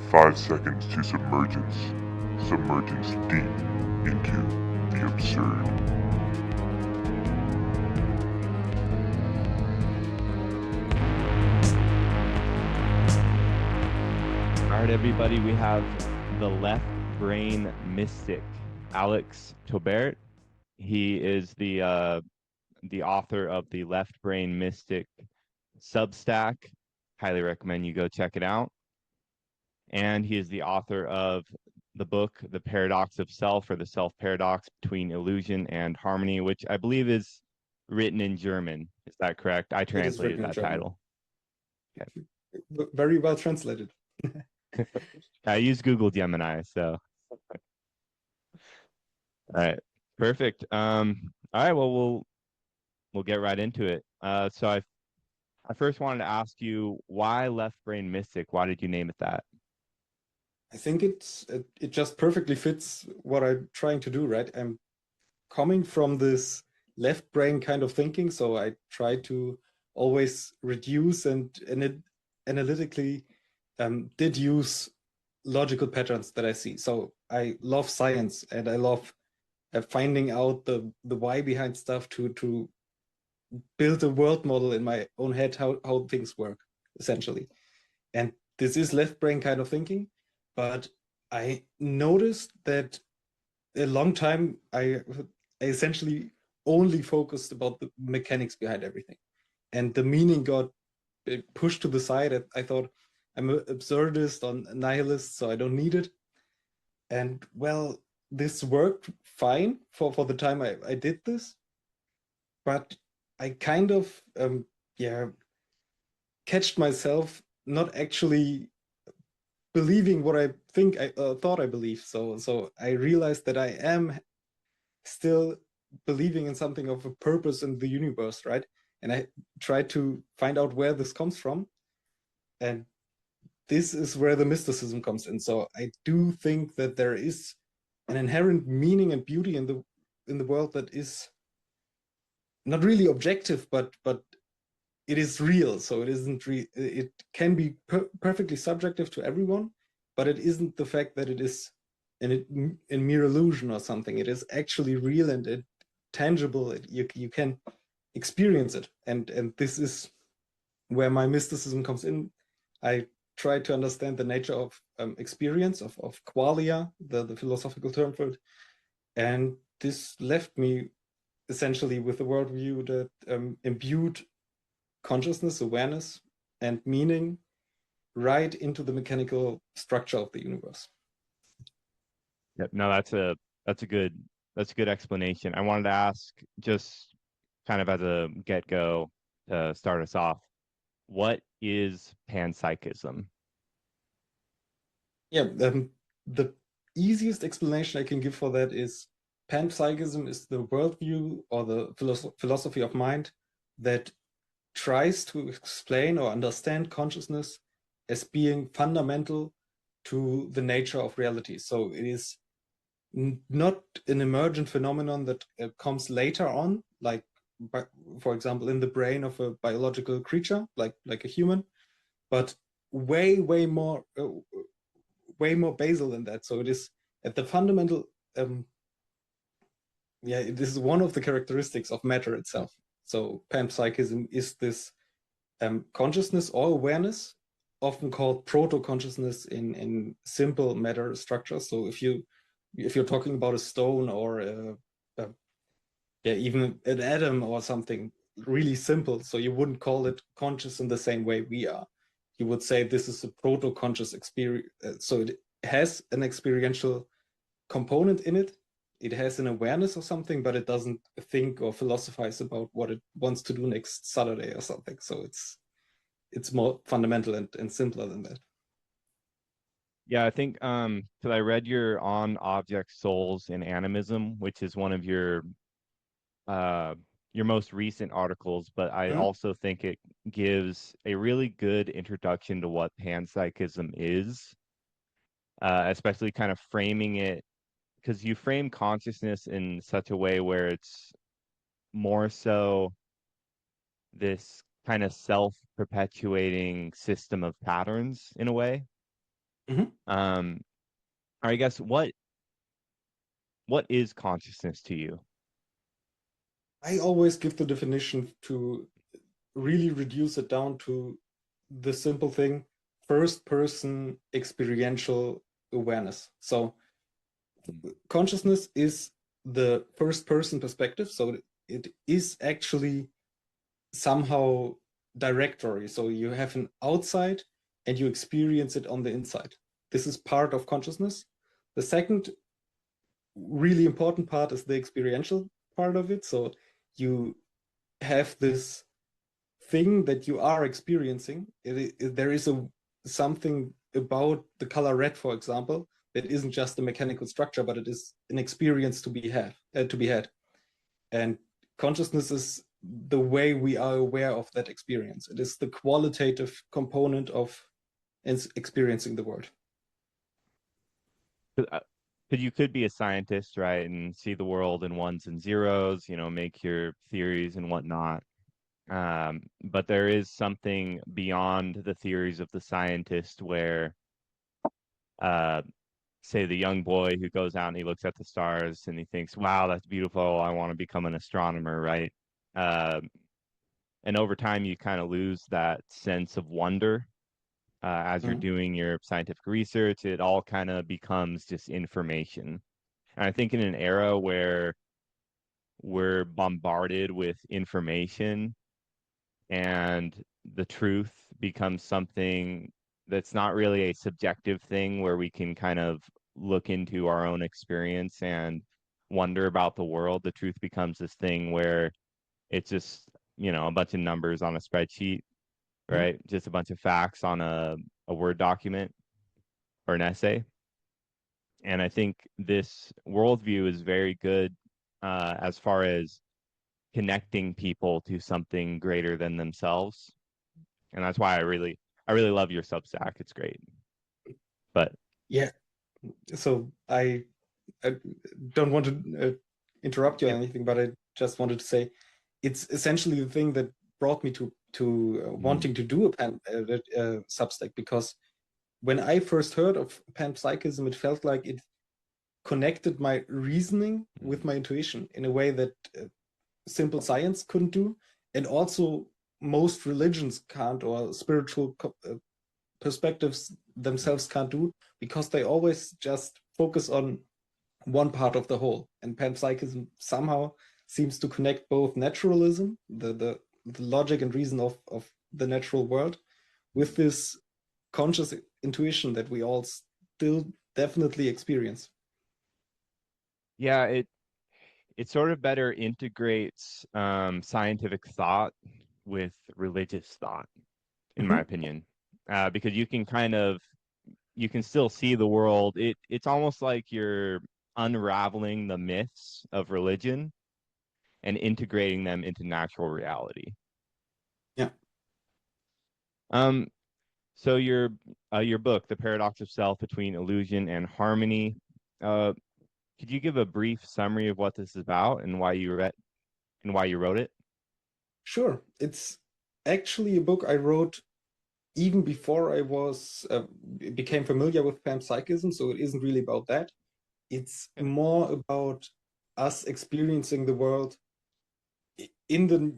5 seconds to submergence. Submergence deep into the absurd. All right, everybody, we have the left brain mystic, Alex Tobert. He is the author of the Left Brain Mystic Substack. Highly recommend you go check it out. And he is the author of the book, The Paradox of Self, or the Self Paradox Between Illusion and Harmony, which I believe is written in German. Is that correct? I translated that title. Okay. Very well translated. I use Google Gemini, so. All right, perfect. All right, well, we'll get right into it. So I first wanted to ask you, why Left Brain Mystic? Why did you name it that? I think it just perfectly fits what I'm trying to do, right? I'm coming from this left brain kind of thinking, so I try to always reduce and analytically deduce logical patterns that I see. So I love science and I love finding out the why behind stuff to build a world model in my own head how things work, essentially. And this is left brain kind of thinking, but I noticed that a long time I essentially only focused about the mechanics behind everything, and the meaning got pushed to the side. I thought I'm an absurdist or a nihilist, so I don't need it. And well, this worked fine for the time I did this, but I kind of catched myself not actually believing what I think I thought I believed. So I realized that I am still believing in something of a purpose in the universe, right? And I tried to find out where this comes from, and this is where the mysticism comes in. So I do think that there is an inherent meaning and beauty in the world that is not really objective, but it is real. So it isn't it can be perfectly subjective to everyone, but it isn't the fact that it is in mere illusion or something. It is actually real and tangible. You can experience it, and this is where my mysticism comes in. I try to understand the nature of experience, of qualia, the philosophical term for it, and this left me essentially with a worldview that imbued consciousness, awareness, and meaning right into the mechanical structure of the universe. Yep. No, that's a good explanation. I wanted to ask, just kind of as a get-go to start us off, what is panpsychism? Yeah, the easiest explanation I can give for that is panpsychism is the worldview or the philosophy of mind that tries to explain or understand consciousness as being fundamental to the nature of reality. So it is not an emergent phenomenon that comes later on, like for example in the brain of a biological creature, like a human, but way more basal than that. So it is at the fundamental. This is one of the characteristics of matter itself. So panpsychism is this consciousness or awareness, often called proto-consciousness in simple matter structures. So if you're talking about a stone or even an atom or something really simple, so you wouldn't call it conscious in the same way we are. You would say this is a proto-conscious experience. So it has an experiential component in it. It has an awareness of something, but it doesn't think or philosophize about what it wants to do next Saturday or something. So it's more fundamental and simpler than that. Yeah, I think because I read your On Object Souls in Animism, which is one of your most recent articles, but I also think it gives a really good introduction to what panpsychism is, especially kind of framing it, because you frame consciousness in such a way where it's more so this kind of self-perpetuating system of patterns in a way. Mhm. Or I guess what is consciousness to you? I always give the definition to really reduce it down to the simple thing: first person experiential awareness. So consciousness is the first person perspective. So it is actually somehow directory. So you have an outside and you experience it on the inside. This is part of consciousness. The second really important part is the experiential part of it. So you have this thing that you are experiencing. There is something about the color red, for example, that isn't just a mechanical structure, but it is an experience to be had. And consciousness is the way we are aware of that experience. It is the qualitative component of experiencing the world. Because you could be a scientist, right, and see the world in ones and zeros, make your theories and whatnot. But there is something beyond the theories of the scientist where, uh, say, the young boy who goes out and he looks at the stars and he thinks, wow, that's beautiful. I want to become an astronomer, right? And over time, you kind of lose that sense of wonder as you're doing your scientific research. It all kind of becomes just information. And I think in an era where we're bombarded with information and the truth becomes something that's not really a subjective thing where we can kind of look into our own experience and wonder about the world, the truth becomes this thing where it's just, a bunch of numbers on a spreadsheet, right? Just a bunch of facts on a Word document or an essay. And I think this worldview is very good as far as connecting people to something greater than themselves. And that's why I really love your Substack. It's great. But yeah, so I don't want to interrupt you or anything, but I just wanted to say it's essentially the thing that brought me to wanting to do a Substack, because when I first heard of panpsychism, it felt like it connected my reasoning with my intuition in a way that simple science couldn't do, and also most religions can't, or spiritual perspectives themselves can't do, because they always just focus on one part of the whole. And panpsychism somehow seems to connect both naturalism, the logic and reason of the natural world, with this conscious intuition that we all still definitely experience. yeah, it sort of better integrates scientific thought with religious thought, in my opinion, because you can still see the world. It's almost like you're unraveling the myths of religion and integrating them into natural reality. Yeah. So your book, The Paradox of Self Between Illusion and Harmony, could you give a brief summary of what this is about and why you wrote it? Sure. It's actually a book I wrote even before I became familiar with panpsychism, so it isn't really about that. It's more about us experiencing the world in the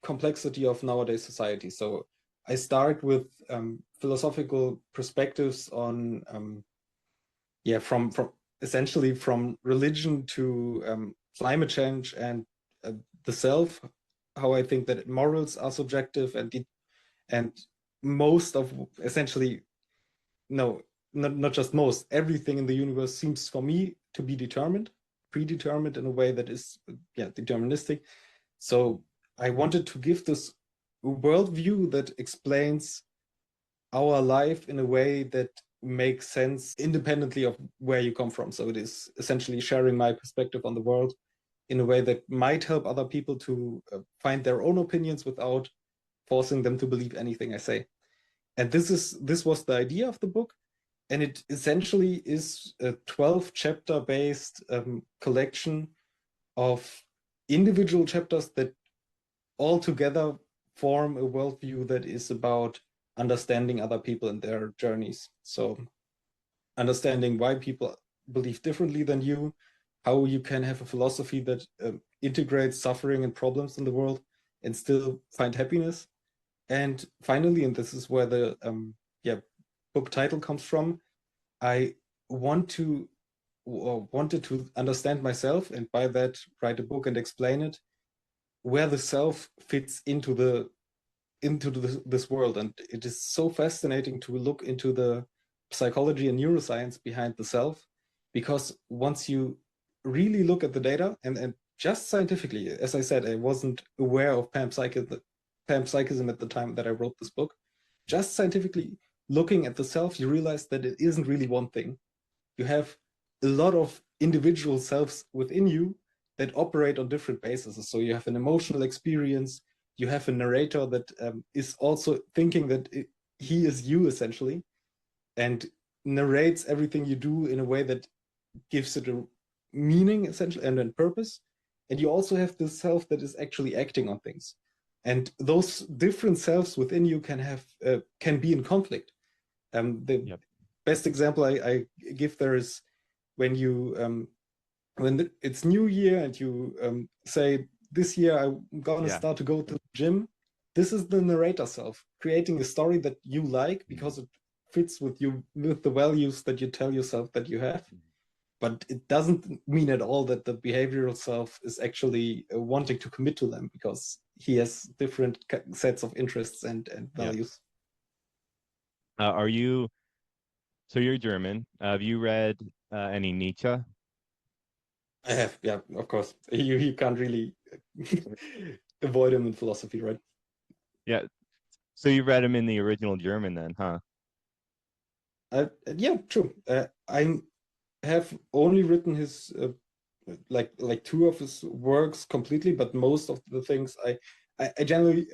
complexity of nowadays society. So I start with philosophical perspectives on from essentially from religion to climate change and the self, how I think that morals are subjective, and most of essentially, no, not just most, everything in the universe seems for me to be predetermined in a way that is deterministic. So I wanted to give this worldview that explains our life in a way that makes sense independently of where you come from. So it is essentially sharing my perspective on the world in a way that might help other people to find their own opinions without forcing them to believe anything I say. And this was the idea of the book, and it essentially is a 12 chapter based collection of individual chapters that all together form a worldview that is about understanding other people and their journeys. So understanding why people believe differently than you, how you can have a philosophy that integrates suffering and problems in the world and still find happiness. And finally, and this is where the book title comes from, I wanted to understand myself, and by that write a book and explain it, where the self fits into this world. And it is so fascinating to look into the psychology and neuroscience behind the self, because once you really look at the data, and just scientifically, as I said, I wasn't aware of panpsychism at the time that I wrote this book. Just scientifically looking at the self, you realize that it isn't really one thing. You have a lot of individual selves within you that operate on different bases. So you have an emotional experience, you have a narrator that is also thinking that he is you essentially, and narrates everything you do in a way that gives it a meaning essentially and a purpose. And you also have the self that is actually acting on things. And those different selves within you can be in conflict. The best example I give there is when you when it's New Year and you say, this year I'm gonna start to go to the gym. This is the narrator self creating a story that you like because it fits with the values that you tell yourself that you have. But it doesn't mean at all that the behavioral self is actually wanting to commit to them, because he has different sets of interests and values. So you're German. Have you read any Nietzsche? I have, yeah, of course. You can't really avoid him in philosophy, right? Yeah. So you read him in the original German then, huh? Yeah, true. I have only written his like two of his works completely, but most of the things I generally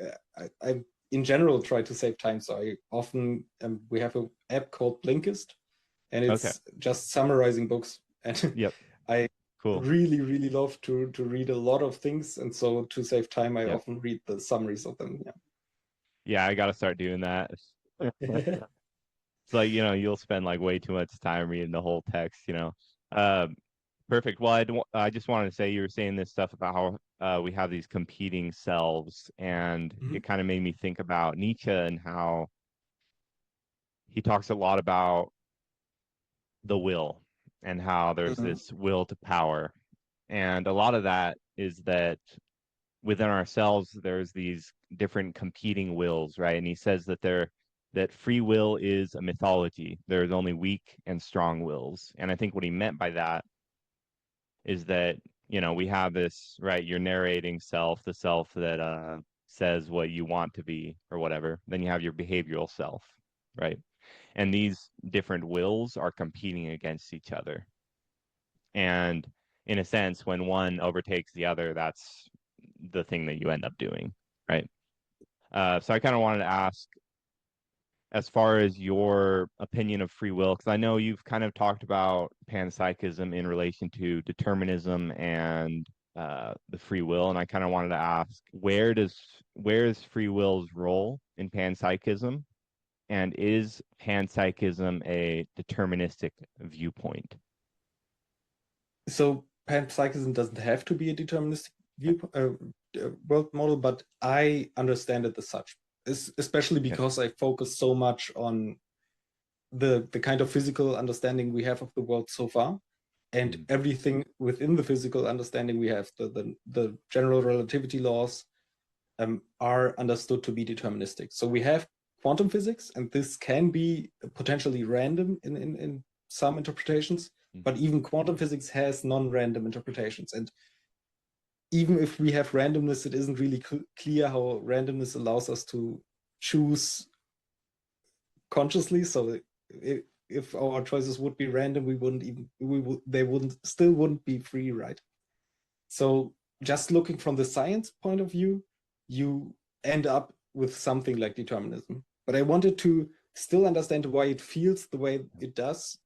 I in general try to save time. So I often we have an app called Blinkist, and it's just summarizing books. And I really love to read a lot of things, and so to save time, I often read the summaries of them. Yeah, I got to start doing that. It's like, you'll spend like way too much time reading the whole text, Perfect. Well, I just wanted to say, you were saying this stuff about how we have these competing selves, and it kind of made me think about Nietzsche and how he talks a lot about the will and how there's this will to power. And a lot of that is that within ourselves, there's these different competing wills, right? And he says that free will is a mythology. There's only weak and strong wills. And I think what he meant by that is that, we have this, right, your narrating self, the self that says what you want to be or whatever. Then you have your behavioral self, right? And these different wills are competing against each other. And in a sense, when one overtakes the other, that's the thing that you end up doing, right? So I kind of wanted to ask, as far as your opinion of free will, because I know you've kind of talked about panpsychism in relation to determinism and the free will, and I kind of wanted to ask, where is free will's role in panpsychism, and is panpsychism a deterministic viewpoint? So panpsychism doesn't have to be a deterministic world model, but I understand it as such, especially because I focus so much on the kind of physical understanding we have of the world so far, and everything within the physical understanding we have, the general relativity laws are understood to be deterministic. So we have quantum physics, and this can be potentially random in some interpretations, but even quantum physics has non-random interpretations. And even if we have randomness, it isn't really clear how randomness allows us to choose consciously. So if our choices would be random, they wouldn't be free, right? So just looking from the science point of view, you end up with something like determinism. But I wanted to still understand why it feels the way it does,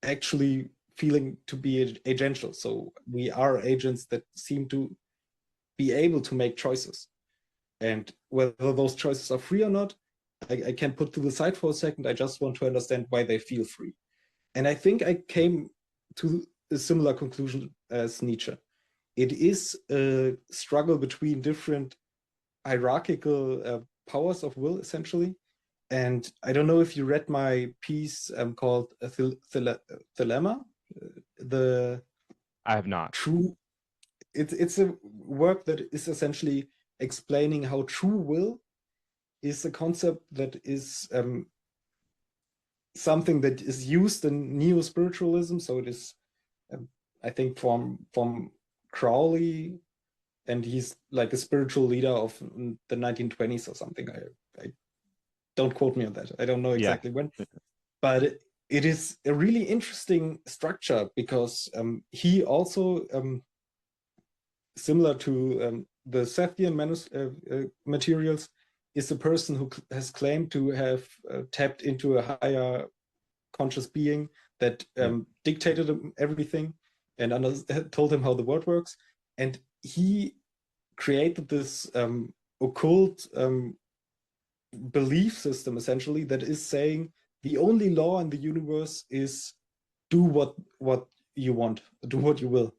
actually feeling to be agential. So we are agents that seem to be able to make choices. And whether those choices are free or not, I can put to the side for a second. I just want to understand why they feel free. And I think I came to a similar conclusion as Nietzsche. It is a struggle between different hierarchical powers of will, essentially. And I don't know if you read my piece called Thelema, the I have not. true. It's a work that is essentially explaining how true will is a concept that is something that is used in neo-spiritualism. So it is, I think, from Crowley, and he's like a spiritual leader of the 1920s or something. I don't quote me on that. I don't know Yeah. exactly when, but it is a really interesting structure because he also, similar to the Sethian materials, is a person who has claimed to have tapped into a higher conscious being that dictated him everything and told him how the world works. And he created this occult belief system, essentially, that is saying the only law in the universe is do what you want, do what you will.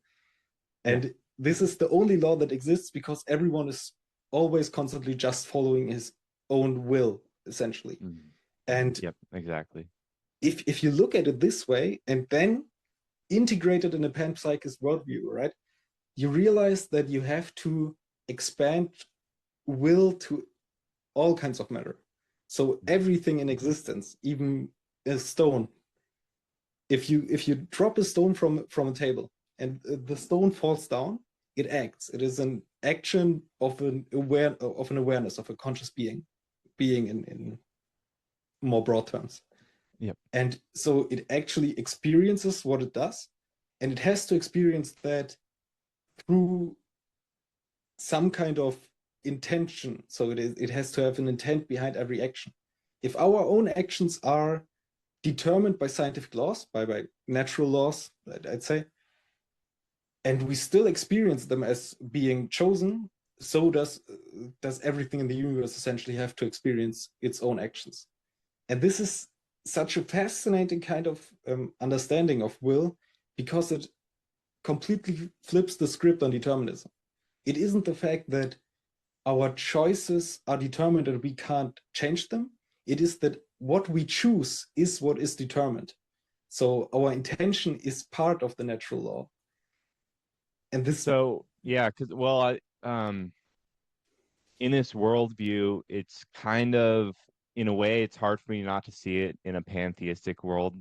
And this is the only law that exists because everyone is always constantly just following his own will, essentially. And Yep, exactly. if you look at it this way and then integrate it in a panpsychist worldview, right, you realize that you have to expand will to all kinds of matter. So everything in existence, even a stone, if you drop a stone from a table and the stone falls down, it acts. It is an action of an awareness of a conscious being in more broad terms. Yep. And so it actually experiences what it does, and it has to experience that through some kind of intention. So it has to have an intent behind every action. If our own actions are determined by scientific laws, by natural laws, I'd say, and we still experience them as being chosen, so does everything in the universe essentially have to experience its own actions. And this is such a fascinating kind of understanding of will, because it completely flips the script on determinism. It isn't the fact that our choices are determined and we can't change them. It is that what we choose is what is determined. So our intention is part of the natural law. And this. So yeah, because in this worldview, it's kind of, in a way, it's hard for me not to see it in a pantheistic world,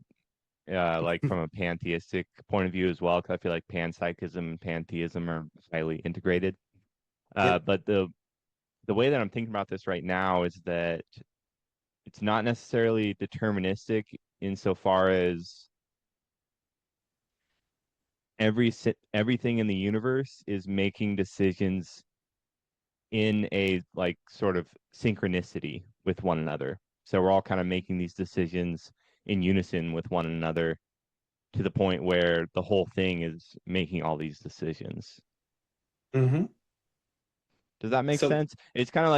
like from a pantheistic point of view as well, because I feel like panpsychism and pantheism are highly integrated. But the way that I'm thinking about this right now is that it's not necessarily deterministic insofar as everything in the universe is making decisions in a like sort of synchronicity with one another. So we're all kind of making these decisions in unison with one another to the point where the whole thing is making all these decisions. Mm-hmm. Does that make sense? It's kind of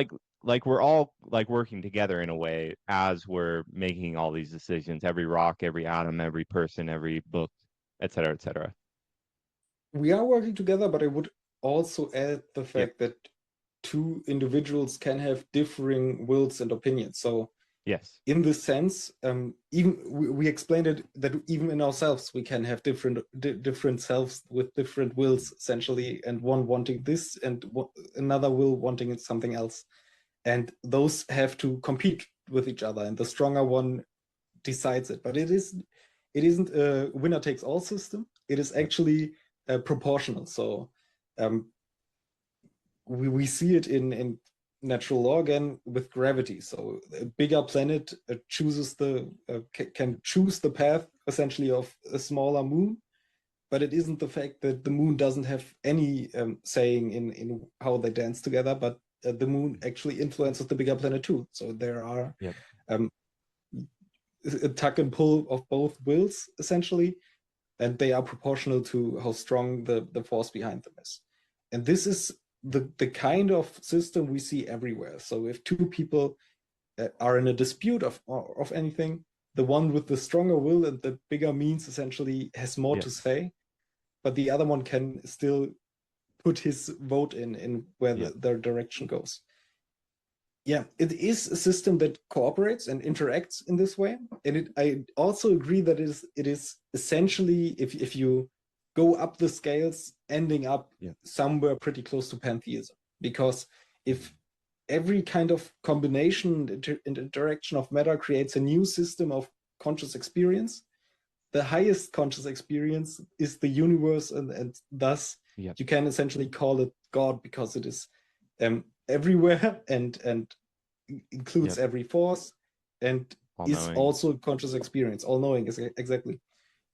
like we're all like working together in a way as we're making all these decisions, every rock, every atom, every person, every book, et cetera, et cetera. We are working together, but I would also add the Yep. fact that two individuals can have differing wills and opinions. So Yes. in this sense, even we explained it that even in ourselves we can have different selves with different wills, essentially, and one wanting this and another will wanting something else, and those have to compete with each other, and the stronger one decides it. But it isn't a winner takes all system. It is actually proportional. So we see it in natural law again with gravity. So a bigger planet chooses can choose the path essentially of a smaller moon, but it isn't the fact that the moon doesn't have any saying in how they dance together, but the moon actually influences the bigger planet too. So there are a tug and pull of both wills essentially, and they are proportional to how strong the force behind them is. And this is the kind of system we see everywhere. So if two people are in a dispute of anything, the one with the stronger will and the bigger means essentially has more to say, but the other one can still put his vote in where their direction goes. Yeah, it is a system that cooperates and interacts in this way. And I also agree that it is essentially, if you go up the scales, ending up somewhere pretty close to pantheism. Because if every kind of combination and interaction of matter creates a new system of conscious experience, the highest conscious experience is the universe, and thus you can essentially call it God, because it is everywhere and includes every force and is also conscious experience, all-knowing, exactly.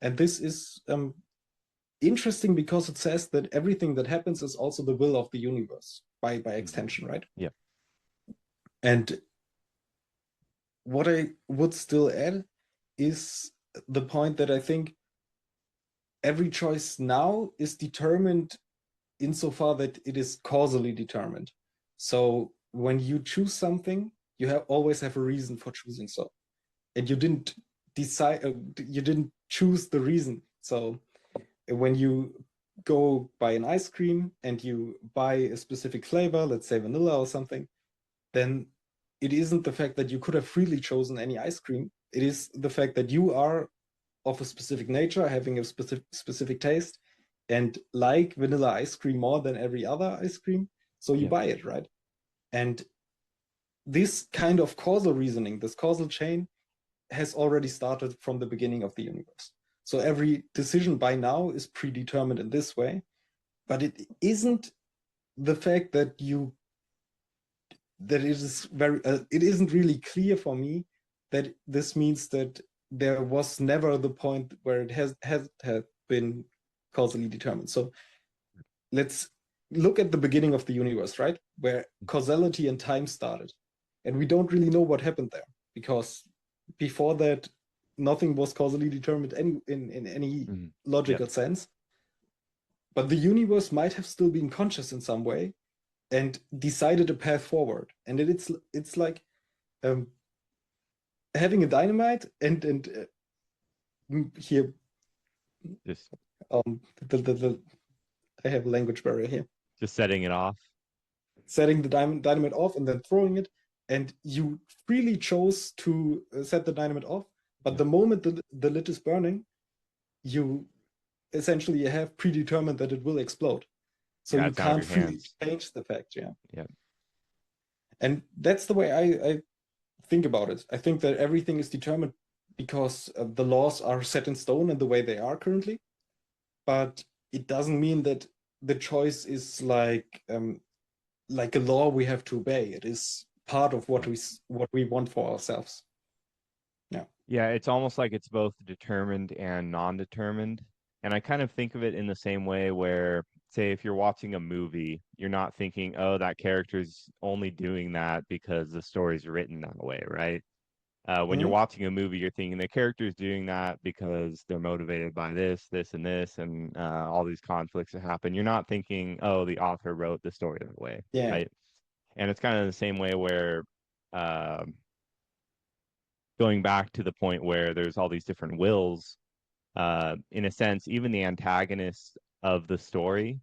And this is interesting because it says that everything that happens is also the will of the universe by extension, right? Yeah. And what I would still add is the point that I think every choice now is determined insofar that it is causally determined. So when you choose something, you always have a reason for choosing so. And you didn't decide, you didn't choose the reason. So when you go buy an ice cream and you buy a specific flavor, let's say vanilla or something, then it isn't the fact that you could have freely chosen any ice cream. It is the fact that you are of a specific nature, having a specific taste, and like vanilla ice cream more than every other ice cream. So you buy it, right? And this kind of causal reasoning, this causal chain, has already started from the beginning of the universe. So every decision by now is predetermined in this way, but it isn't the fact that it isn't really clear for me that this means that there was never the point where it has been causally determined. So let's look at the beginning of the universe, right? Where causality and time started. And we don't really know what happened there, because before that, nothing was causally determined in any logical sense. But the universe might have still been conscious in some way and decided a path forward. And it's like having a dynamite and here just I have a language barrier here. Just setting it off. Setting the dynamite off and then throwing it, and you freely chose to set the dynamite off, but the moment the lid is burning, you essentially have predetermined that it will explode. So you can't freely change the fact. Yeah. And that's the way I think about it. I think that everything is determined because the laws are set in stone in the way they are currently, but it doesn't mean that the choice is like a law we have to obey. It is part of what we want for ourselves. Yeah, it's almost like it's both determined and non-determined. And I kind of think of it in the same way where, say, if you're watching a movie, you're not thinking, oh, that character's only doing that because the story's written that way, right? When you're watching a movie, you're thinking the character's doing that because they're motivated by this, this, and this, and all these conflicts that happen. You're not thinking, oh, the author wrote the story that way, right? And it's kind of the same way where going back to the point where there's all these different wills, in a sense, even the antagonists of the story,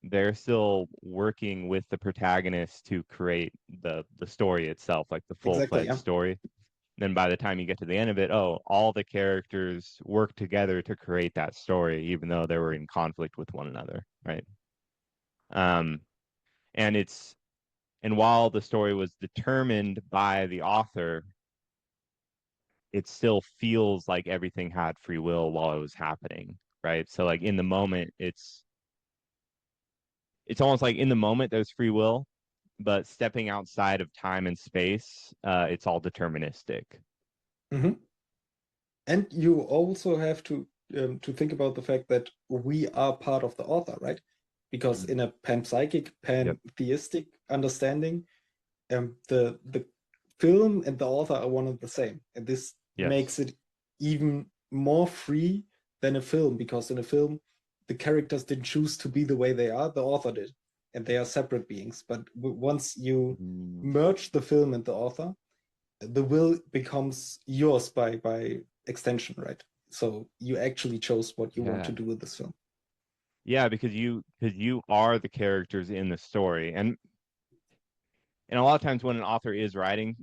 they're still working with the protagonist to create the story itself, like the full-fledged story. Then by the time you get to the end of it, all the characters work together to create that story, even though they were in conflict with one another, right? And while the story was determined by the author, it still feels like everything had free will while it was happening, right? So like in the moment, it's almost like in the moment there's free will, but stepping outside of time and space, it's all deterministic. And you also have to think about the fact that we are part of the author, right? Because in a panpsychic, pantheistic understanding, the film and the author are one and the same, and this makes it even more free than a film, because in a film the characters didn't choose to be the way they are, the author did, and they are separate beings. But once you merge the film and the author, the will becomes yours by extension, right? So you actually chose what you want to Yeah. do with this film. Yeah, because you are the characters in the story. And a lot of times when an author is writing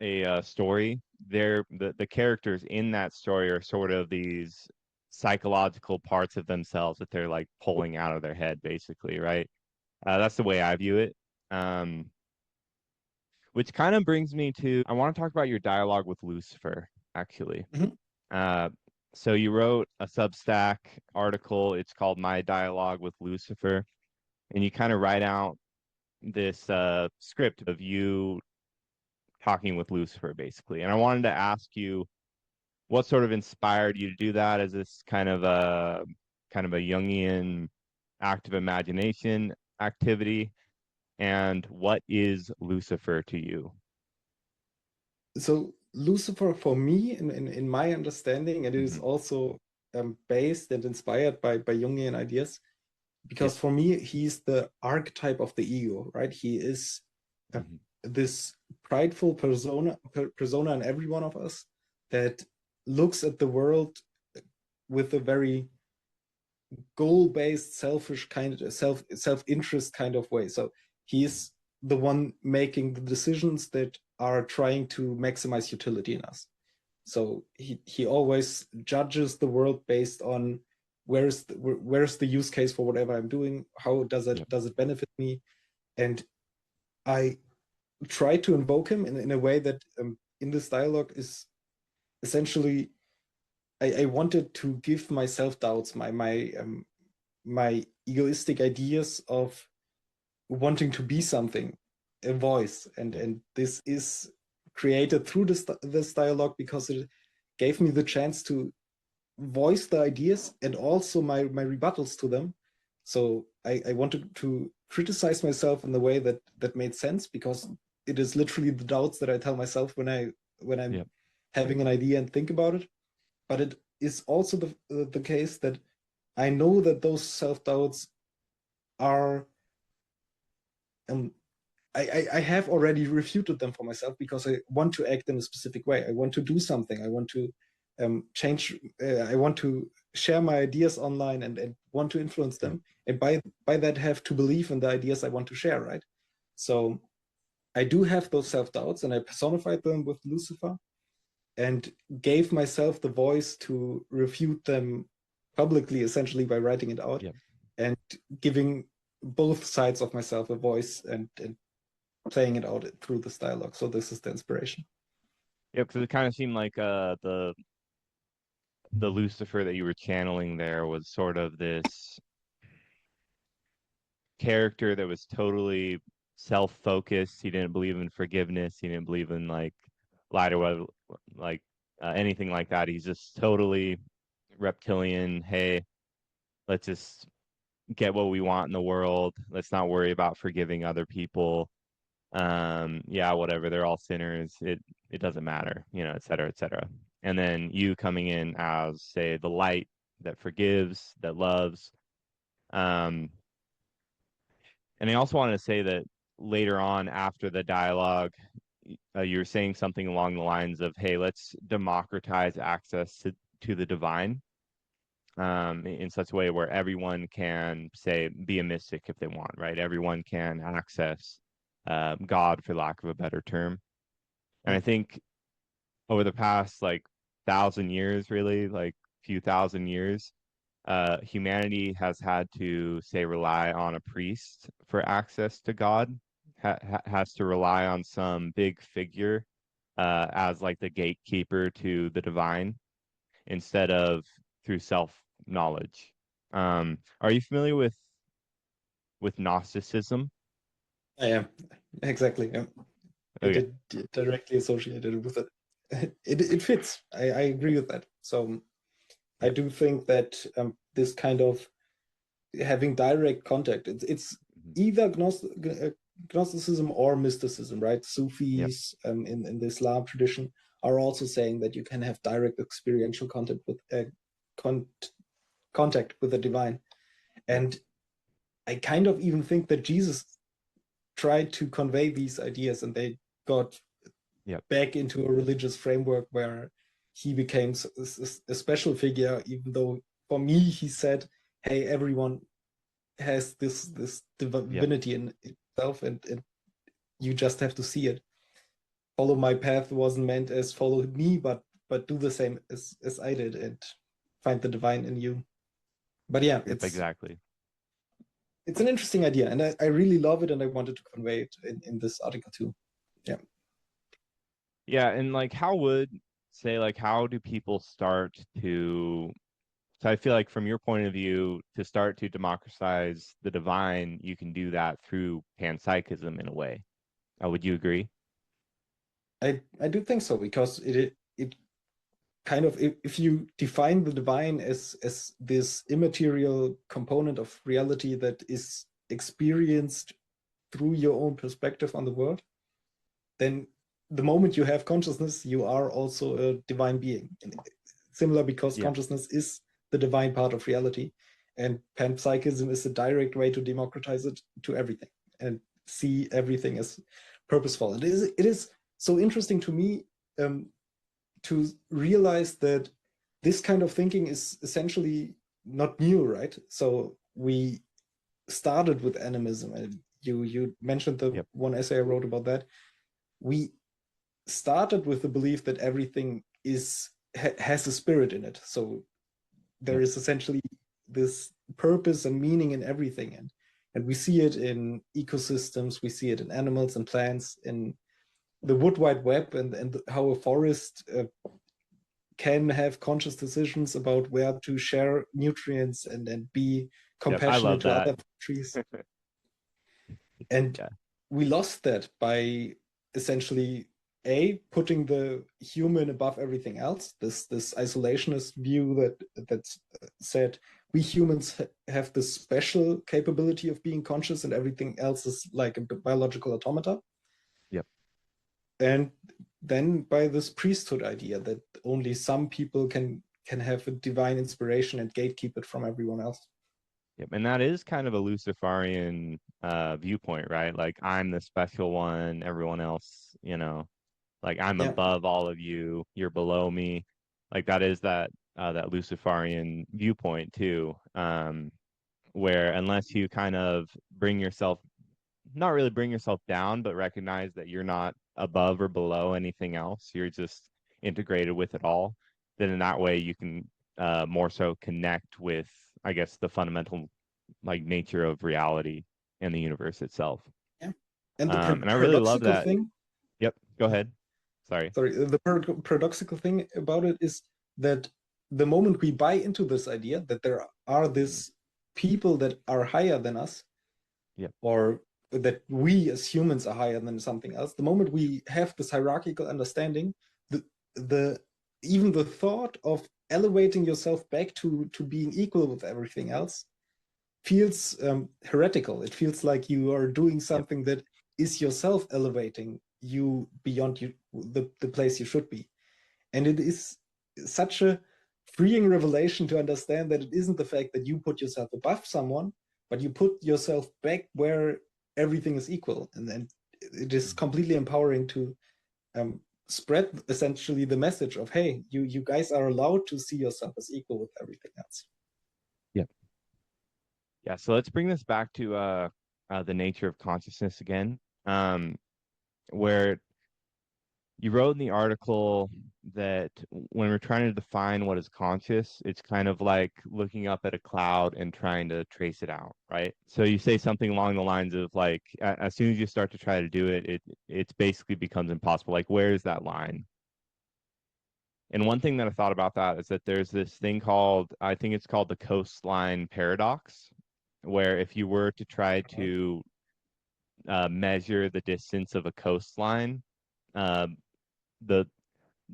a story, the characters in that story are sort of these psychological parts of themselves that they're like pulling out of their head, basically, right? That's the way I view it. Um, which kind of brings me to I want to talk about your dialogue with Lucifer, actually. Mhm. Uh, so you wrote a Substack article. It's called My Dialogue with Lucifer, and you kind of write out this script of you talking with Lucifer, basically. And I wanted to ask you what sort of inspired you to do that? Is this kind of a Jungian active imagination activity? And what is Lucifer to you? So Lucifer, for me, in my understanding, and it is Hmm. also based and inspired by Jungian ideas, Yep. because for me, he's the archetype of the ego, right? He is uh, Hmm. this prideful persona in every one of us that looks at the world with a very goal-based, selfish kind of self-interest kind of way. So he's the one making the decisions that are trying to maximize utility in us. So he always judges the world based on where's the use case for whatever I'm doing, how Yep. does it benefit me, and I try to invoke him in a way that in this dialogue is essentially I wanted to give my self doubts, my egoistic ideas of wanting to be something, a voice, Yep. and this is created through this dialogue because it gave me the chance to voice the ideas and also my rebuttals to them. So I wanted to criticize myself in the way that made sense, because it is literally the doubts that I tell myself when I'm Yep. having an idea and think about it. But it is also the case that I know that those self doubts are um, I have already refuted them for myself because I want to act in a specific way. I want to do something. I want to change. I want to share my ideas online and want to influence Yep. them. And by that, have to believe in the ideas I want to share. Right. So I do have those self doubts, and I personified them with Lucifer and gave myself the voice to refute them publicly, essentially by writing it out Yep. and giving both sides of myself a voice and playing it out through this dialogue. So this is the inspiration. Yeah, because it kind of seemed like the Lucifer that you were channeling there was sort of this character that was totally self-focused. He didn't believe in forgiveness. He didn't believe in like light or like anything like that. He's just totally reptilian. Hey, let's just get what we want in the world. Let's not worry about forgiving other people. Yeah, whatever. They're all sinners. It doesn't matter, et cetera, et cetera. And then you coming in as, say, the light that forgives, that loves. Um, and I also wanted to say that later on, after the dialogue, you were saying something along the lines of, "Hey, let's democratize access to the divine." In such a way where everyone can, say, be a mystic if they want, right? Everyone can access God, for lack of a better term. And I think over the past like 1,000 years, really, like few thousand years, humanity has had to, say, rely on a priest for access to God, has to rely on some big figure as like the gatekeeper to the divine instead of through self knowledge. Are you familiar with Gnosticism? I am exactly. Yeah. It, Okay. it directly associated with it. It fits. I agree with that. So I Yep. do think that this kind of having direct contact, it's Mhm. either Gnosticism or mysticism, right? Yep. Sufis in the Islam tradition are also saying that you can have direct experiential con- contact with the divine. Yep. And I kind of even think that Jesus tried to convey these ideas and they got Yep. back into a religious framework where he became a special figure, even though for me he said, hey, everyone has this divinity in itself, and you just have to see it. Follow my path wasn't meant as follow me, but do the same as I did and find the divine in you. But yeah, Yep, exactly. It's an interesting idea, and I really love it, and I wanted to convey it in this article too. Yeah. Yeah, and like how do people start to, so I feel like from your point of view, to start to democratize the divine, you can do that through panpsychism in a way. Would you agree? I do think so, because it kind of, if you define the divine as this immaterial component of reality that is experienced through your own perspective on the world, then the moment you have consciousness, you are also a divine being. Similar, because consciousness is the divine part of reality, and panpsychism is a direct way to democratize it to everything and see everything as purposeful. It is so interesting to me to realize that this kind of thinking is essentially not new, right? So we started with animism, and you mentioned the one essay I wrote about that. We started with the belief that everything has a spirit in it. So there is essentially this purpose and meaning in everything, and we see it in ecosystems, we see it in animals and plants, in the wood wide web, and how a forest can have conscious decisions about where to share nutrients and be compassionate to other trees. And we lost that by essentially putting the human above everything else. This isolationist view that said we humans have this special capability of being conscious, and everything else is like a biological automata. Yep. And then by this priesthood idea that only some people can have a divine inspiration and gatekeep it from everyone else. Yep, and that is kind of a Luciferian viewpoint, right? Like I'm the special one, everyone else, like I'm above all of you, you're below me. Like that is that Luciferian viewpoint too, where unless you kind of not really bring yourself down, but recognize that you're not above or below anything else, you're just integrated with it all, then in that way you can more so connect with, I guess, the fundamental like nature of reality and the universe itself. Yeah. And and I really love that. Thing, yep, go ahead. Sorry. The paradoxical thing about it is that the moment we buy into this idea that there are these people that are higher than us, or that we as humans are higher than something else, the moment we have this hierarchical understanding, the even the thought of elevating yourself back to being equal with everything else feels heretical. It feels like you are doing something that is yourself elevating you beyond the place you should be. And it is such a freeing revelation to understand that it isn't the fact that you put yourself above someone, but you put yourself back where everything is equal. And then it is completely empowering to spread essentially the message of, hey, you guys are allowed to see yourself as equal with everything else. Yeah, so let's bring this back to the nature of consciousness again, where you wrote in the article that when we're trying to define what is conscious, it's kind of like looking up at a cloud and trying to trace it out, right? So you say something along the lines of like, as soon as you start to try to do it, it basically becomes impossible. Like, where is that line? And one thing that I thought about that is that there's this thing called, I think it's called the coastline paradox, where if you were to try to measure the distance of a coastline,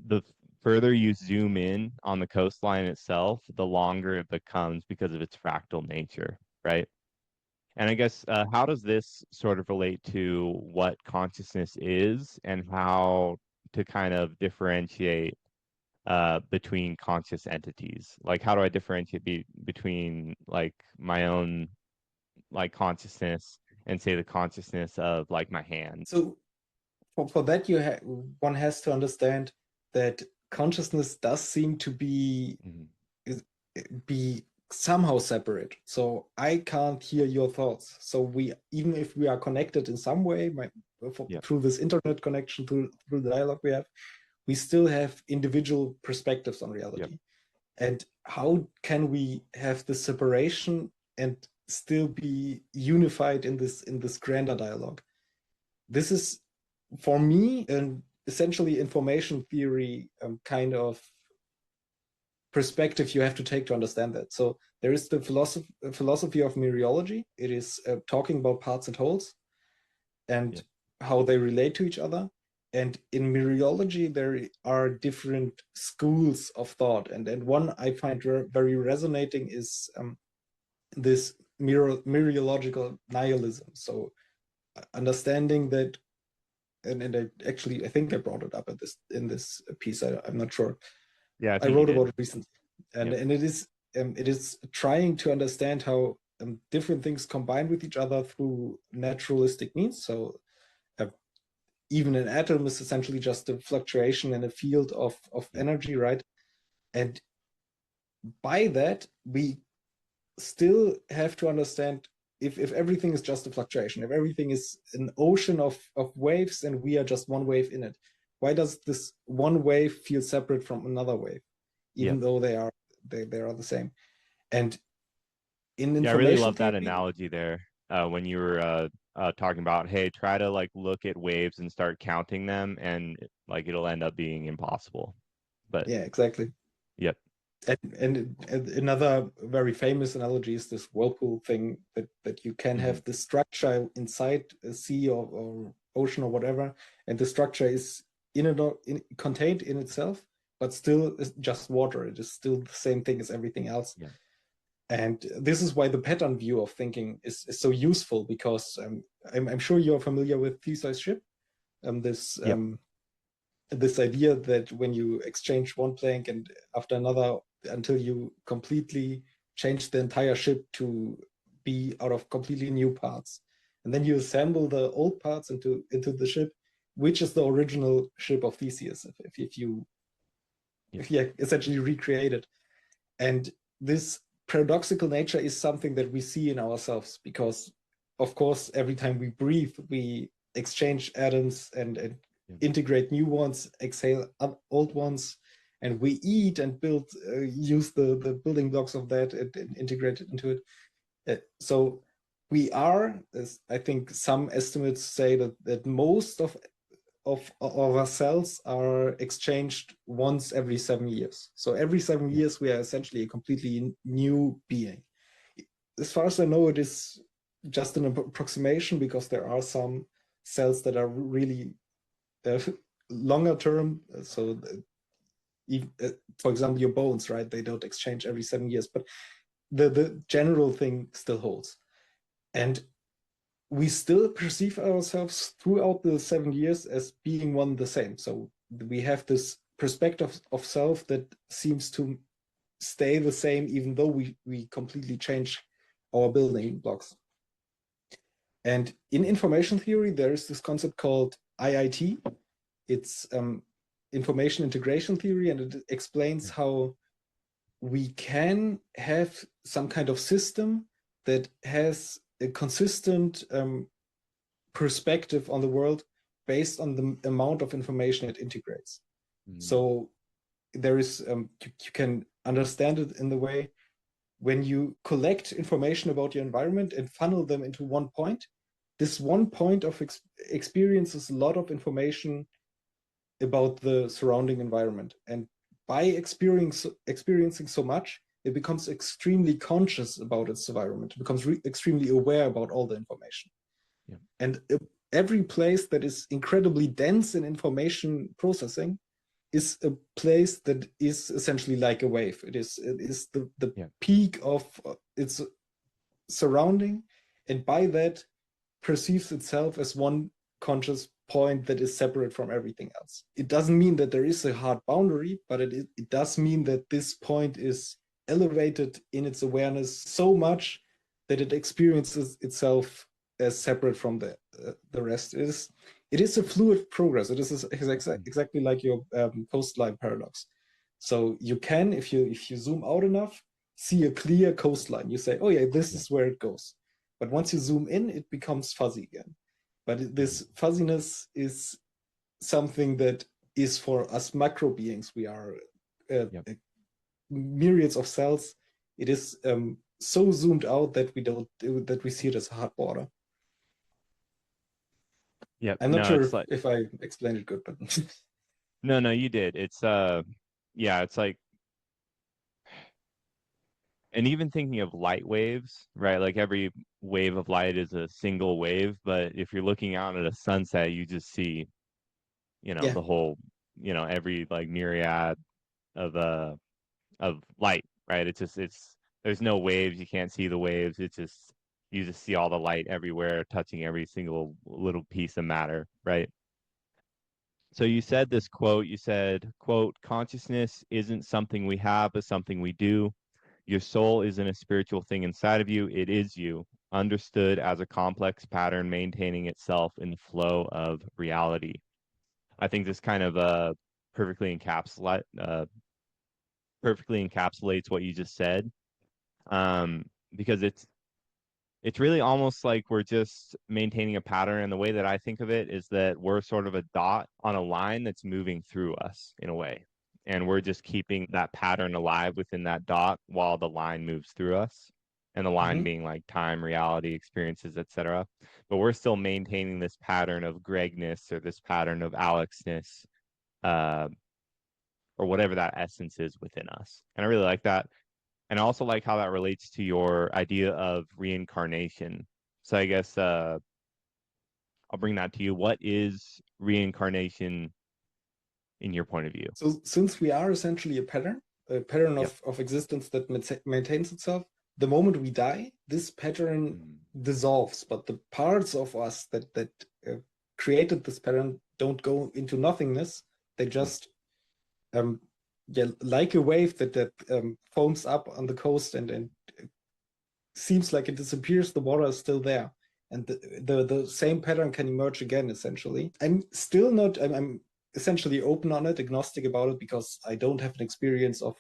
the further you zoom in on the coastline itself, the longer it becomes because of its fractal nature, right? And I guess how does this sort of relate to what consciousness is and how to kind of differentiate between conscious entities? Like, how do I differentiate between like my own like consciousness and say the consciousness of like my hand? So for that one has to understand that consciousness does seem to be be somehow separate. So I can't hear your thoughts. So even if we are connected in some way, through this internet connection, through the dialogue we have, we still have individual perspectives on reality. And how can we have this separation and still be unified in this grander dialogue? This is, for me, an essentially information theory kind of perspective you have to take to understand that. So there is the philosophy of mereology. It is talking about parts and wholes and how they relate to each other. And in mereology, there are different schools of thought. And one I find very resonating is this mereological nihilism. So understanding that, and I think I brought it up in this piece. I'm not sure. Yeah, I wrote about it recently, and it is trying to understand how different things combine with each other through naturalistic means. So even an atom is essentially just a fluctuation in a field of energy, right? And by that, we still have to understand if everything is just a fluctuation, if everything is an ocean of waves and we are just one wave in it, why does this one wave feel separate from another wave, even though they are the same? And in information I really love that theory, analogy there when you were talking about, hey, try to like look at waves and start counting them, and like it'll end up being impossible. But yeah, exactly. Yep. And another very famous analogy is this whirlpool thing, that you can have the structure inside a sea or ocean or whatever, and the structure is contained in itself, but still is just water. It is still the same thing as everything else. Yeah. And this is why the pattern view of thinking is so useful, because I'm sure you're familiar with Theseus-ship, this idea that when you exchange one plank and after another until you completely change the entire ship to be out of completely new parts, and then you assemble the old parts into the ship, which is the original ship of Theseus, if you essentially recreate it. And this paradoxical nature is something that we see in ourselves, because of course every time we breathe we exchange atoms and integrate new ones, exhale old ones, and we eat and use the building blocks of that and integrate it into it. So we are, as I think some estimates say, that most of our cells are exchanged once every 7 years. So every 7 years we are essentially a completely new being. As far as I know, it is just an approximation, because there are some cells that are really longer term. So for example, your bones, right? They don't exchange every 7 years, but the general thing still holds. And we still perceive ourselves throughout the 7 years as being one the same. So we have this perspective of self that seems to stay the same, even though we completely change our building blocks. And in information theory, there is this concept called IIT. It's information integration theory, and it explains how we can have some kind of system that has a consistent perspective on the world based on the amount of information it integrates. So there is, you can understand it in the way, when you collect information about your environment and funnel them into one point, this one point of experiences a lot of information about the surrounding environment. And by experiencing so much, it becomes extremely conscious about its environment. It becomes extremely aware about all the information. Yeah. And every place that is incredibly dense in information processing is a place that is essentially like a wave. It is the peak of its surrounding, and by that perceives itself as one conscious point that is separate from everything else. It doesn't mean that there is a hard boundary, but it does mean that this point is elevated in its awareness so much that it experiences itself as separate from the rest. it is a fluid progress. It is exactly like your coastline paradox. So you can, if you zoom out enough, see a clear coastline. You say, oh yeah, this is where it goes. But once you zoom in, it becomes fuzzy again. But this fuzziness is something that is for us macro beings. We are myriads of cells. It is so zoomed out that we see it as a hard border. Yep. I'm not No, sure it's like if I explained it good, but no, you did. It's it's like, and even thinking of light waves, right? Like every wave of light is a single wave, but if you're looking out at a sunset, you just see, yeah, the whole, every like myriad of light, right? It's there's no waves, you can't see the waves. It's just you just see all the light everywhere, touching every single little piece of matter, right? So you said this quote, you said, quote, consciousness isn't something we have, but something we do. Your soul isn't a spiritual thing inside of you, it is you, understood as a complex pattern maintaining itself in the flow of reality. I think this kind of perfectly encapsulates what you just said, because it's really almost like we're just maintaining a pattern. And the way that I think of it is that we're sort of a dot on a line that's moving through us in a way. And we're just keeping that pattern alive within that dot while the line moves through us. And the line being like time, reality, experiences, etc. But we're still maintaining this pattern of Gregness or this pattern of Alexness, uh, or whatever that essence is within us. And I really like that. And I also like how that relates to your idea of reincarnation. So I guess I'll bring that to you. What is reincarnation in your point of view? So since we are essentially a pattern Yep. of existence that maintains itself, the moment we die, this pattern dissolves, but the parts of us that created this pattern don't go into nothingness. They just like a wave that foams up on the coast and seems like it disappears, the water is still there. And the same pattern can emerge again, essentially. I'm still not, I'm essentially open on it, agnostic about it, because I don't have an experience of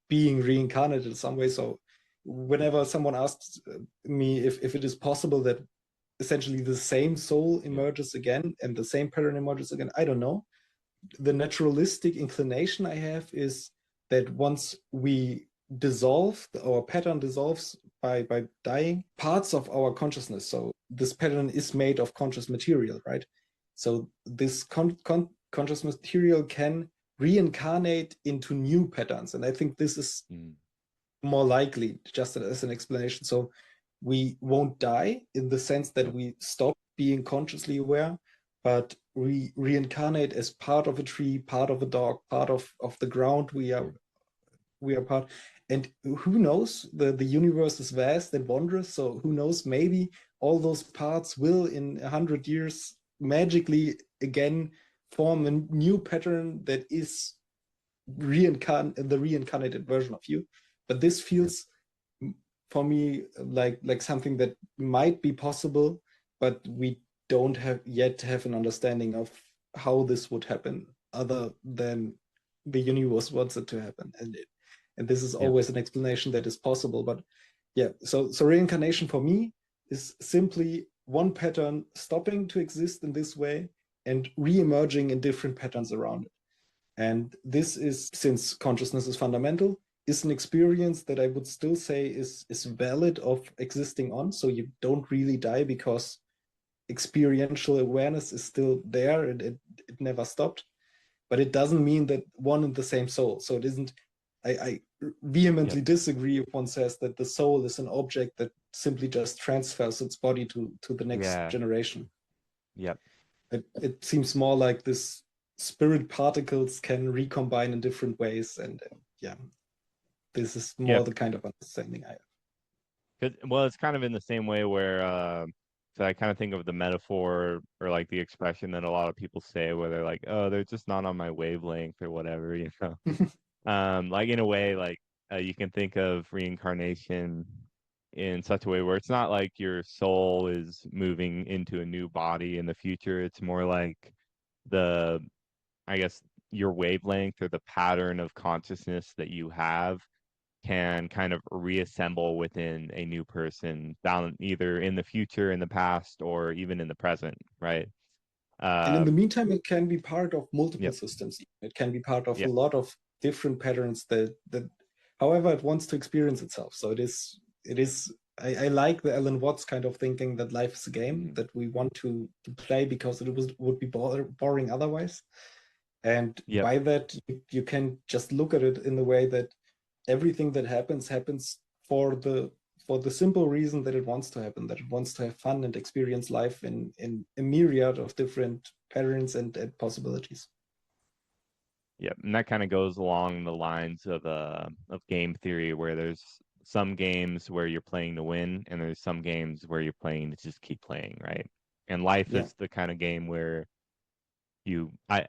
being reincarnated in some way. So whenever someone asks me if it is possible that essentially the same soul emerges again and the same pattern emerges again, I don't know. The naturalistic inclination I have is that once we dissolve, our pattern dissolves by dying, parts of our consciousness. So this pattern is made of conscious material, right? So this conscious material can reincarnate into new patterns. And I think this is more likely, just as an explanation. So we won't die in the sense that we stop being consciously aware, but we reincarnate as part of a tree, part of a dog, part of the ground we are part. And who knows, the universe is vast and wondrous, so who knows, maybe all those parts will in 100 years magically again form a new pattern that is the reincarnated version of you. But this feels for me like something that might be possible, but we don't yet have an understanding of how this would happen other than the universe wants it to happen. And this is always an explanation that is possible. But yeah, so reincarnation for me is simply one pattern stopping to exist in this way and re-emerging in different patterns around it. And this is, since consciousness is fundamental, is an experience that I would still say is valid of existing on. So you don't really die because experiential awareness is still there and it never stopped. But it doesn't mean that one and the same soul. So it isn't, I vehemently disagree if one says that the soul is an object that simply just transfers its body to the next generation. Yep. It seems more like this spirit particles can recombine in different ways. And this is more the kind of understanding I have. Well, it's kind of in the same way where, so I kind of think of the metaphor or like the expression that a lot of people say where they're like, oh, they're just not on my wavelength or whatever, you know. Like in a way, like you can think of reincarnation in such a way where it's not like your soul is moving into a new body in the future. It's more like the, I guess, your wavelength or the pattern of consciousness that you have can kind of reassemble within a new person down either in the future, in the past, or even in the present, right? And in the Um, meantime, it can be part of multiple yep, systems. It can be part of a yep, lot of different patterns that however it wants to experience itself. So it is I like the Alan Watts kind of thinking that life is a game mhm, that we want to play because would be boring otherwise. And yep, by that, you can just look at it in the way that everything that happens for the simple reason that it wants to happen, that it wants to have fun and experience life in a myriad of different patterns and possibilities. yep. And that kind of goes along the lines of game theory, where there's some games where you're playing to win, and there's some games where you're playing to just keep playing, right? And life Yeah. is the kind of game where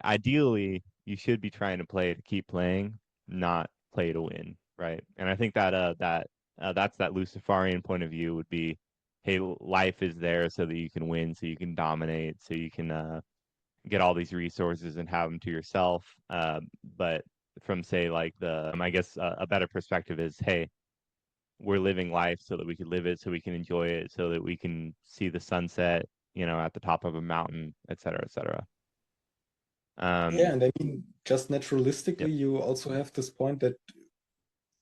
ideally you should be trying to play to keep playing, not play to win, right? And I think that's that Luciferian point of view would be, hey, life is there so that you can win, so you can dominate, so you can get all these resources and have them to yourself. But from say like I guess a better perspective is, hey, we're living life so that we can live it, so we can enjoy it, so that we can see the sunset, at the top of a mountain, et cetera, et cetera. Yeah, Um, and I mean, just naturalistically, yep, you also have this point that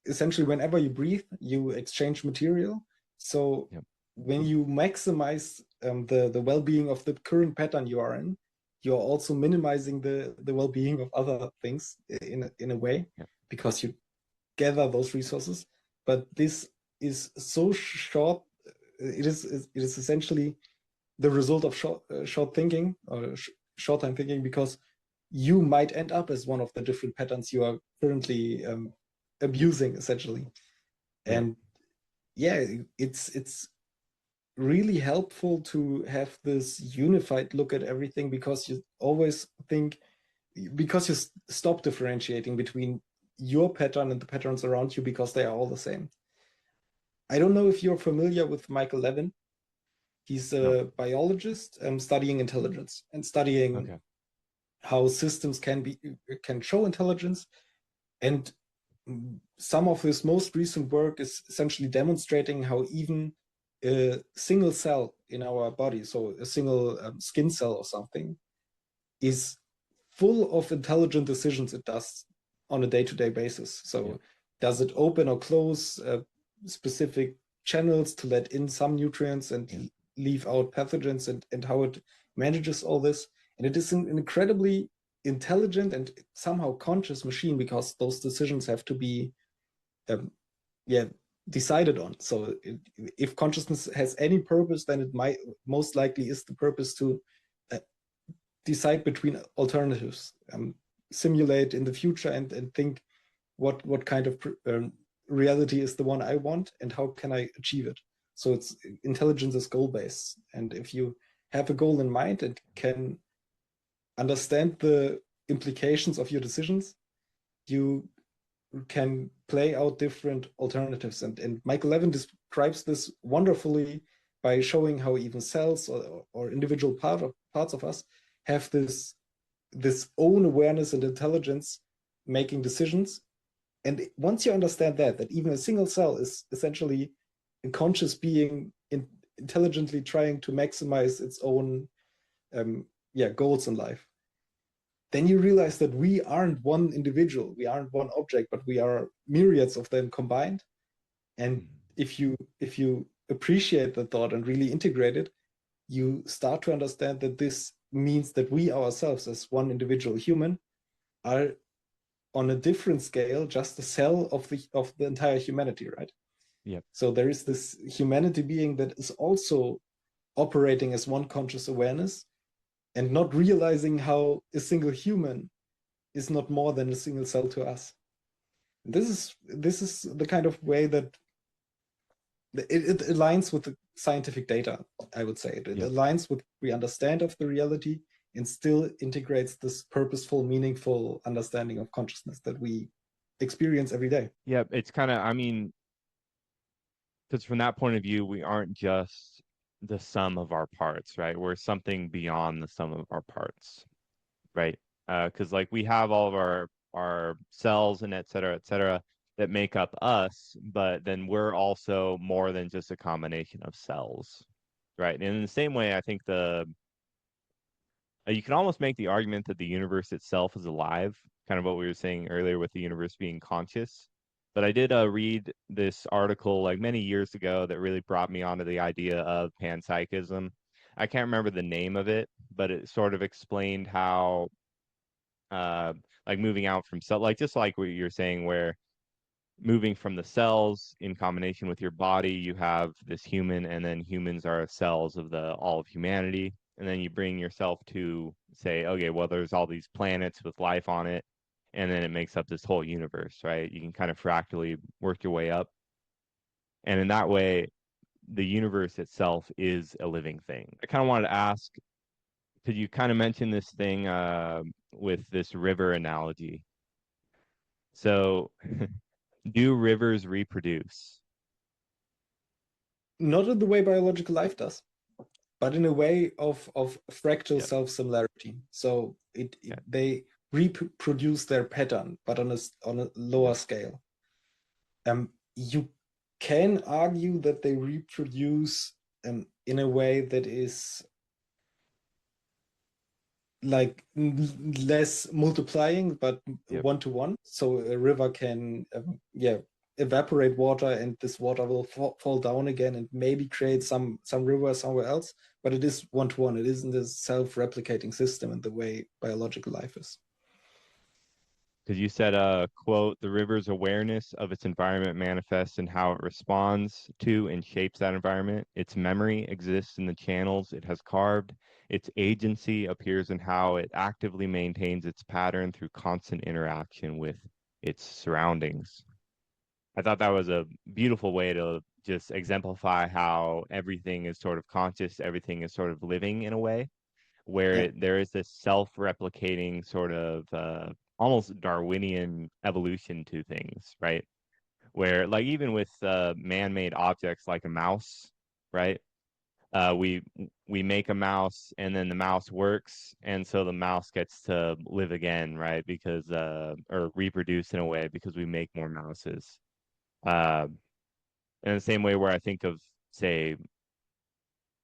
essentially whenever you breathe, you exchange material. So yep, when you maximize the well-being of the current pattern you are in, you're also minimizing the well-being of other things in a way yep, because you gather those resources. But this is so short. It is essentially the result of short thinking or short time thinking because you might end up as one of the different patterns you are currently abusing essentially. yep, And yeah, it's really helpful to have this unified look at everything because you always think because you stop differentiating between your pattern and the patterns around you because they are all the same. I don't know if you're familiar with Michael Levin. He's no, a biologist studying intelligence and studying okay, how systems can show intelligence. And some of his most recent work is essentially demonstrating how even a single cell in our body, so a single skin cell or something, is full of intelligent decisions it does on a day-to-day basis. yep, So does it open or close specific channels to let in some nutrients and yep, leave out pathogens and how it manages all this. And it is an incredibly intelligent and somehow conscious machine because those decisions have to be um, yeah decided on. So if consciousness has any purpose, then it might most likely is the purpose to uh, decide between alternatives, simulate in the future and think what kind of reality is the one I want and how can I achieve it. So it's intelligence is goal based, and if you have a goal in mind and can understand the implications of your decisions, you can play out different alternatives. And Michael Levin describes this wonderfully by showing how even cells or individual parts of us have this own awareness and intelligence making decisions. And once you understand that even a single cell is essentially a conscious being intelligently trying to maximize its own goals in life, then you realize that we aren't one individual, we aren't one object, but we are myriads of them combined. And mhm, if you appreciate the thought and really integrate it, you start to understand that this means that we ourselves as one individual human are on a different scale just a cell of the entire humanity, right? yep, So there is this humanity being that is also operating as one conscious awareness and not realizing how a single human is not more than a single cell to us. This is the kind of way that it aligns with the scientific data. I would say it yep. aligns with what we understand of the reality and still integrates this purposeful, meaningful understanding of consciousness that we experience every day. Yep, it's kind of, I mean, because from that point of view, we aren't just the sum of our parts, right? We're something beyond the sum of our parts, right? Because like we have all of our cells and et cetera, that make up us, but then we're also more than just a combination of cells, right? And in the same way, I think you can almost make the argument that the universe itself is alive, kind of what we were saying earlier with the universe being conscious. But I did read this article like many years ago that really brought me onto the idea of panpsychism. I can't remember the name of it, but it sort of explained how, uh, like moving out from cell, like just like what you're saying, where moving from the cells in combination with your body, you have this human, and then humans are cells of the all of humanity. And then you bring yourself to say, okay, well, there's all these planets with life on it, and then it makes up this whole universe, right? You can kind of fractally work your way up. And in that way, the universe itself is a living thing. I kind of wanted to ask, could you kind of mention this thing with this river analogy? So, do rivers reproduce? Not in the way biological life does, but in a way of fractal Yep. self-similarity. So Yeah. they reproduce their pattern, but on a lower scale. You can argue that they reproduce in a way that is like less multiplying, but Yep. one-to-one. So a river can evaporate water, and this water will fall down again and maybe create some river somewhere else, but it is one-to-one. It isn't a self-replicating system in the way biological life is. Because you said, quote, the river's awareness of its environment manifests in how it responds to and shapes that environment. Its memory exists in the channels it has carved. Its agency appears in how it actively maintains its pattern through constant interaction with its surroundings. I thought that was a beautiful way to just exemplify how everything is sort of conscious, everything is sort of living in a way where there is this self-replicating sort of almost Darwinian evolution to things, right? Where like even with man-made objects like a mouse, right? We make a mouse and then the mouse works, and so the mouse gets to live again, right? Because or reproduce in a way because we make more mouses. In the same way where I think of, say,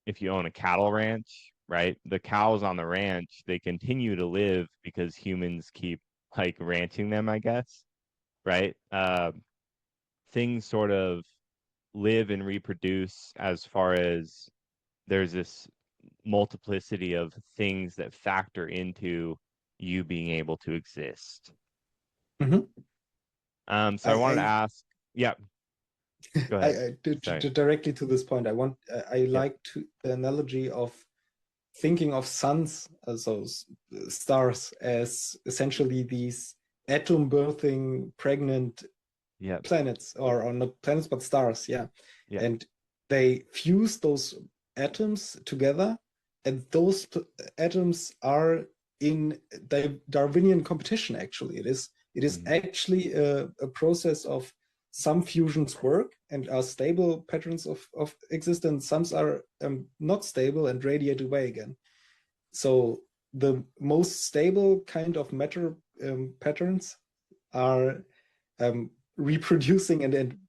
if you own a cattle ranch, right? The cows on the ranch, they continue to live because humans keep like ranching them, I guess, right? Things sort of live and reproduce as far as there's this multiplicity of things that factor into you being able to exist. Mm-hmm. So I wanted to ask, yeah, go ahead. Directly to this point, I like the analogy of thinking of suns, so stars, as essentially these atom birthing pregnant planets, or not planets but stars, and they fuse those atoms together, and those atoms are in Darwinian competition. Actually, it is actually a process of some fusions work and are stable patterns of existence. Some are not stable and radiate away again. So the most stable kind of matter patterns are reproducing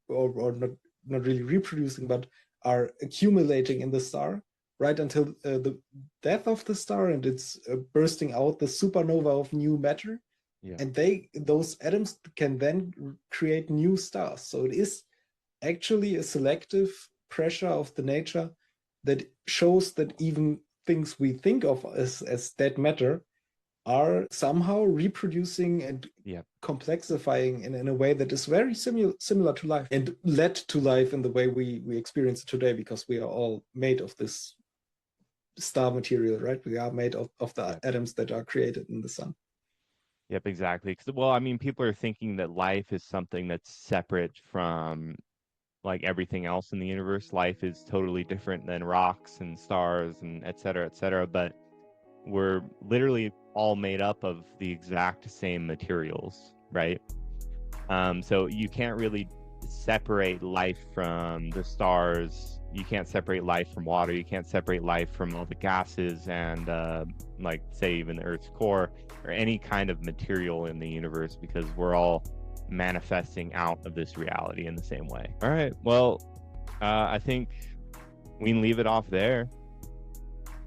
or not really reproducing, but are accumulating in the star right until the death of the star, and it's bursting out the supernova of new matter. And those atoms can then create new stars. So it is actually a selective pressure of the nature that shows that even things we think of as dead matter are somehow reproducing and complexifying in a way that is very similar to life, and led to life in the way we experience it today, because we are all made of this star material, right? We are made of the atoms that are created in the sun. Yep, exactly. Well, I mean, people are thinking that life is something that's separate from like everything else in the universe. Life is totally different than rocks and stars and et cetera, but we're literally all made up of the exact same materials, right? So you can't really separate life from the stars. You can't separate life from water. You can't separate life from all the gases and like say even the Earth's core or any kind of material in the universe, because we're all manifesting out of this reality in the same way. All right, well, I think we can leave it off there.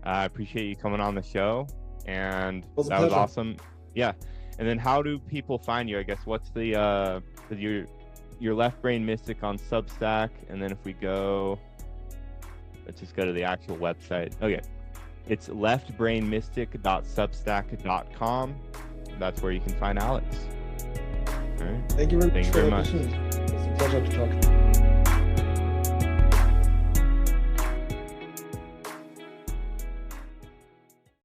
I appreciate you coming on the show, and Was a that was pleasure. awesome. Yeah. And then how do people find you? I guess what's the your Left Brain Mystic on Substack, and then if we go, let's just go to the actual website. Okay, it's leftbrainmystic.substack.com. That's where you can find Alex. All right. Thank you very Thank much you for very the much. opportunity. It was a pleasure to talk.